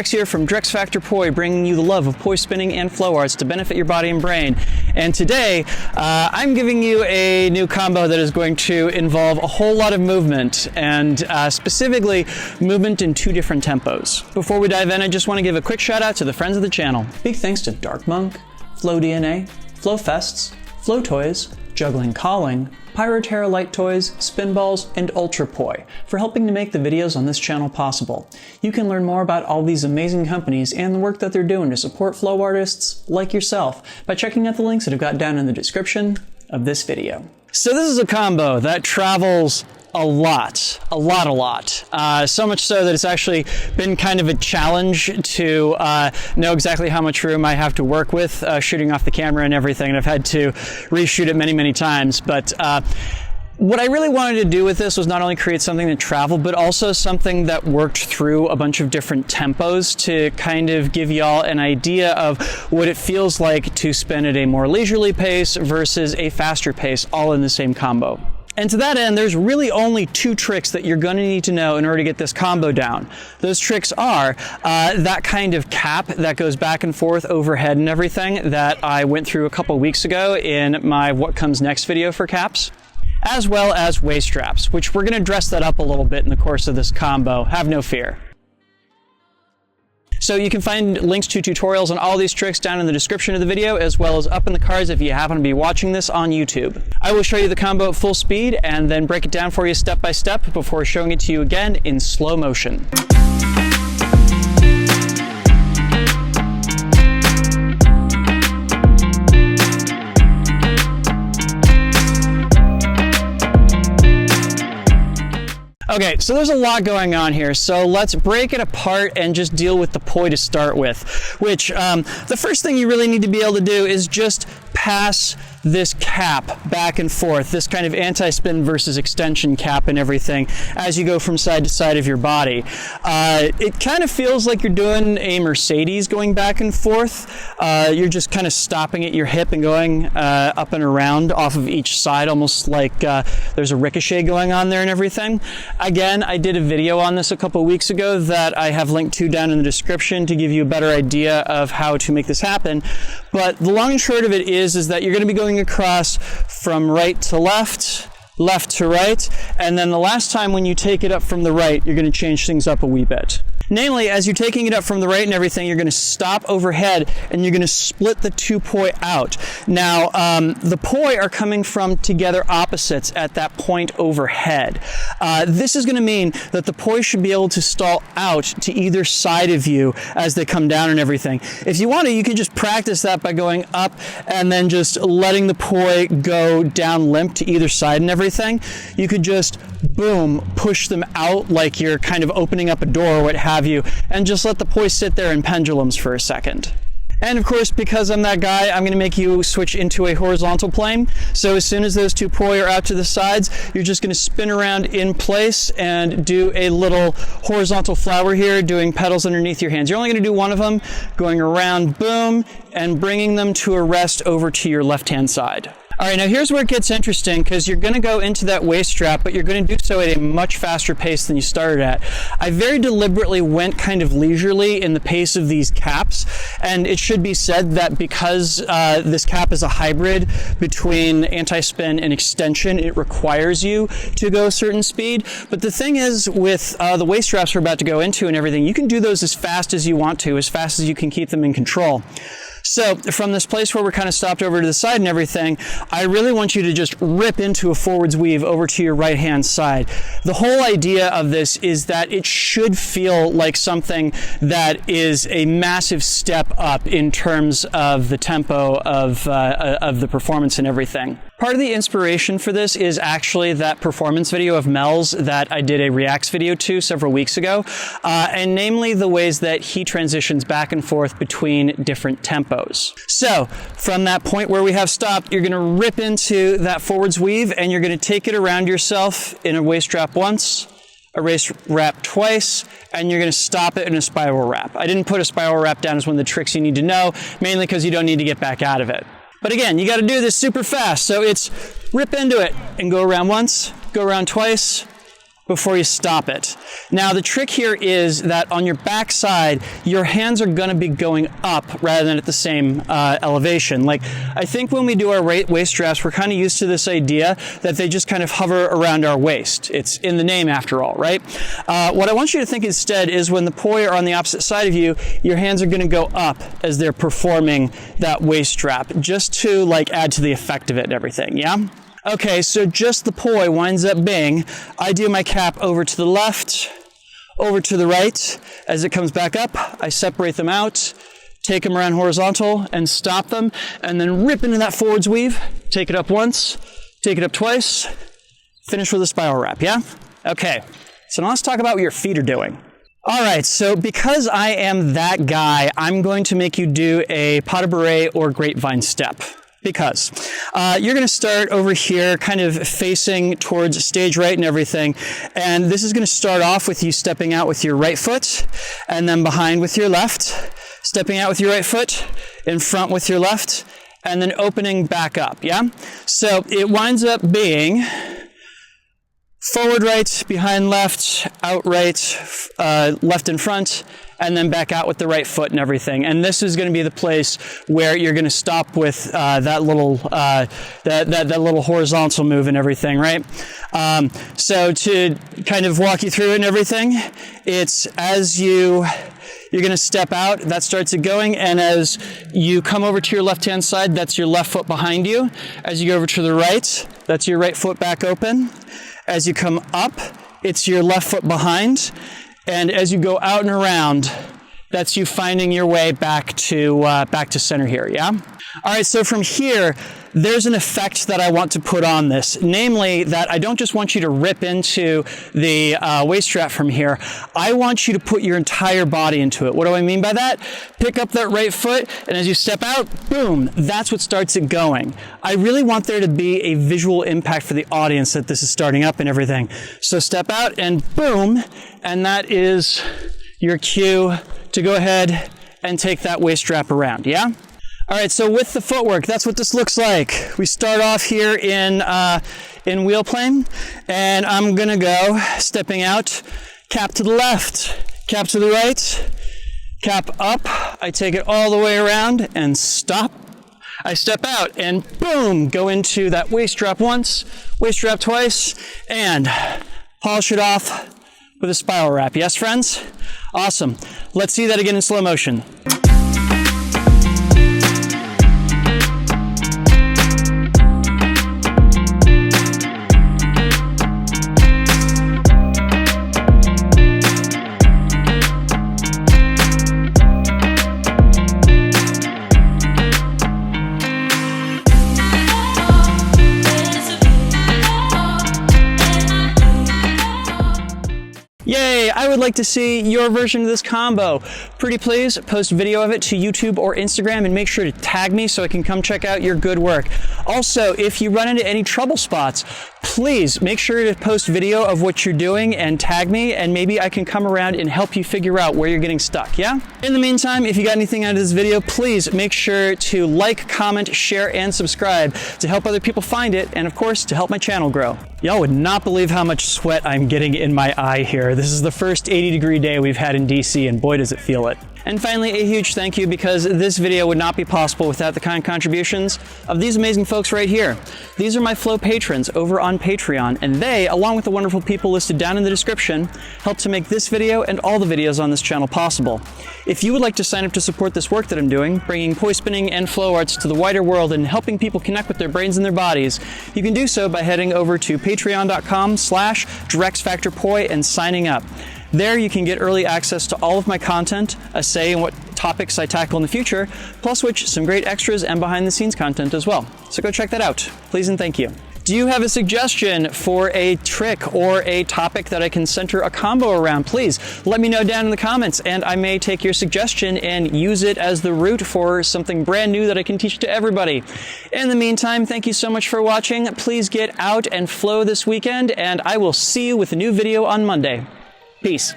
Drex here from Drex Factor Poi, bringing you the love of poi spinning and flow arts to benefit your body and brain. And today, I'm giving you a new combo that is going to involve a whole lot of movement, and specifically movement in 2 different tempos. Before we dive in, I just want to give a quick shout out to the friends of the channel. Big thanks to Dark Monk, Flow DNA, Flow Fests, Flow Toys, Juggling Calling, Pyroterra Light Toys, Spinballs, and Ultrapoi for helping to make the videos on this channel possible. You can learn more about all these amazing companies and the work that they're doing to support flow artists like yourself by checking out the links that I've got down in the description of this video. So this is a combo that travels a lot. So much so that it's actually been kind of a challenge to know exactly how much room I have to work with shooting off the camera and everything. And I've had to reshoot it many times. But what I really wanted to do with this was not only create something that traveled, but also something that worked through a bunch of different tempos to kind of give y'all an idea of what it feels like to spin at a more leisurely pace versus a faster pace, all in the same combo. And to that end, there's really only 2 tricks that you're going to need to know in order to get this combo down. Those tricks are that kind of cap that goes back and forth overhead and everything that I went through a couple weeks ago in my What Comes Next video for caps, as well as waist straps, which we're going to dress that up a little bit in the course of this combo. Have no fear. So you can find links to tutorials on all these tricks down in the description of the video, as well as up in the cards if you happen to be watching this on YouTube. I will show you the combo at full speed and then break it down for you step by step before showing it to you again in slow motion. Okay, so there's a lot going on here, so let's break it apart and just deal with the poi to start with, which the first thing you really need to be able to do is just pass this cap back and forth, this kind of anti-spin versus extension cap and everything as you go from side to side of your body. It kind of feels like you're doing a Mercedes going back and forth. You're just kind of stopping at your hip and going up and around off of each side, almost like there's a ricochet going on there and everything. Again, I did a video on this a couple weeks ago that I have linked to down in the description to give you a better idea of how to make this happen. But the long and short of it is that you're going to be going across from right to left, left to right, and then the last time when you take it up from the right, you're going to change things up a wee bit. Namely, as you're taking it up from the right and everything, you're going to stop overhead and you're going to split the 2 poi out. Now, the poi are coming from together opposites at that point overhead. This is going to mean that the poi should be able to stall out to either side of you as they come down and everything. If you want to, you can just practice that by going up and then just letting the poi go down limp to either side and everything. You could just, boom, push them out like you're kind of opening up a door or what have you, and just let the poi sit there in pendulums for a second. And of course, because I'm that guy, I'm going to make you switch into a horizontal plane. So as soon as those 2 poi are out to the sides, you're just going to spin around in place and do a little horizontal flower here, doing petals underneath your hands. You're only going to do 1 of them, going around, boom, and bringing them to a rest over to your left-hand side. All right, now here's where it gets interesting, because you're going to go into that waist strap, but you're going to do so at a much faster pace than you started at. I very deliberately went kind of leisurely in the pace of these caps, and it should be said that because this cap is a hybrid between anti-spin and extension, it requires you to go a certain speed. But the thing is, with the waist straps we're about to go into and everything, you can do those as fast as you want to, as fast as you can keep them in control. So from this place where we're kind of stopped over to the side and everything, I really want you to just rip into a forwards weave over to your right-hand side. The whole idea of this is that it should feel like something that is a massive step up in terms of the tempo of the performance and everything. Part of the inspiration for this is actually that performance video of Mel's that I did a reacts video to several weeks ago, and namely the ways that he transitions back and forth between different tempos. So from that point where we have stopped, you're going to rip into that forwards weave and you're going to take it around yourself in a waist strap once, a waist wrap twice, and you're going to stop it in a spiral wrap. I didn't put a spiral wrap down as one of the tricks you need to know, mainly because you don't need to get back out of it. But again, you got to do this super fast. So it's rip into it and go around once, go around twice, before you stop it. Now the trick here is that on your back side, your hands are gonna be going up rather than at the same elevation. Like, I think when we do our waist straps, we're kind of used to this idea that they just kind of hover around our waist. It's in the name after all, right? What I want you to think instead is when the poi are on the opposite side of you, your hands are gonna go up as they're performing that waist strap, just to like add to the effect of it and everything, yeah? Okay, so just the poi winds up being, I do my cap over to the left, over to the right. As it comes back up, I separate them out, take them around horizontal and stop them, and then rip into that forwards weave, take it up once, take it up twice, finish with a spiral wrap, yeah? Okay, so now let's talk about what your feet are doing. All right, so because I am that guy, I'm going to make you do a pas de bourrée or grapevine step. Because you're going to start over here kind of facing towards stage right and everything, and this is going to start off with you stepping out with your right foot, and then behind with your left, stepping out with your right foot, in front with your left, and then opening back up, yeah? So it winds up being forward right, behind left, out right, left in front, and then back out with the right foot and everything. And this is going to be the place where you're going to stop with that little horizontal move and everything, right? So to kind of walk you through it and everything, it's as you're going to step out, that starts it going, and as you come over to your left-hand side, that's your left foot behind you. As you go over to the right, that's your right foot back open. As you come up, it's your left foot behind. And as you go out and around, that's you finding your way back to center here, yeah? All right, so from here, there's an effect that I want to put on this, namely that I don't just want you to rip into the waist strap from here. I want you to put your entire body into it. What do I mean by that? Pick up that right foot, and as you step out, boom, that's what starts it going. I really want there to be a visual impact for the audience that this is starting up and everything. So step out and boom, and that is your cue to go ahead and take that waist strap around, yeah? All right, so with the footwork, that's what this looks like. We start off here in wheel plane, and I'm gonna go stepping out, cap to the left, cap to the right, cap up, I take it all the way around and stop. I step out and boom, go into that waist strap once, waist strap twice, and polish it off with a spiral wrap. Yes, friends? Awesome. Let's see that again in slow motion. Yay! I would like to see your version of this combo. Pretty please post video of it to YouTube or Instagram and make sure to tag me so I can come check out your good work. Also, if you run into any trouble spots, please make sure to post video of what you're doing and tag me, and maybe I can come around and help you figure out where you're getting stuck, yeah? In the meantime, if you got anything out of this video, please make sure to like, comment, share, and subscribe to help other people find it, and of course, to help my channel grow. Y'all would not believe how much sweat I'm getting in my eye here. This is the first 80-degree day we've had in DC, and boy does it feel it. And finally, a huge thank you, because this video would not be possible without the kind contributions of these amazing folks right here. These are my Flow patrons over on Patreon, and they, along with the wonderful people listed down in the description, help to make this video and all the videos on this channel possible. If you would like to sign up to support this work that I'm doing, bringing poi spinning and flow arts to the wider world and helping people connect with their brains and their bodies, you can do so by heading over to patreon.com/DrexFactorPoi and signing up. There you can get early access to all of my content, a say in what topics I tackle in the future, plus which some great extras and behind the scenes content as well. So go check that out. Please and thank you. Do you have a suggestion for a trick or a topic that I can center a combo around? Please let me know down in the comments, and I may take your suggestion and use it as the root for something brand new that I can teach to everybody. In the meantime, thank you so much for watching. Please get out and flow this weekend, and I will see you with a new video on Monday. Peace.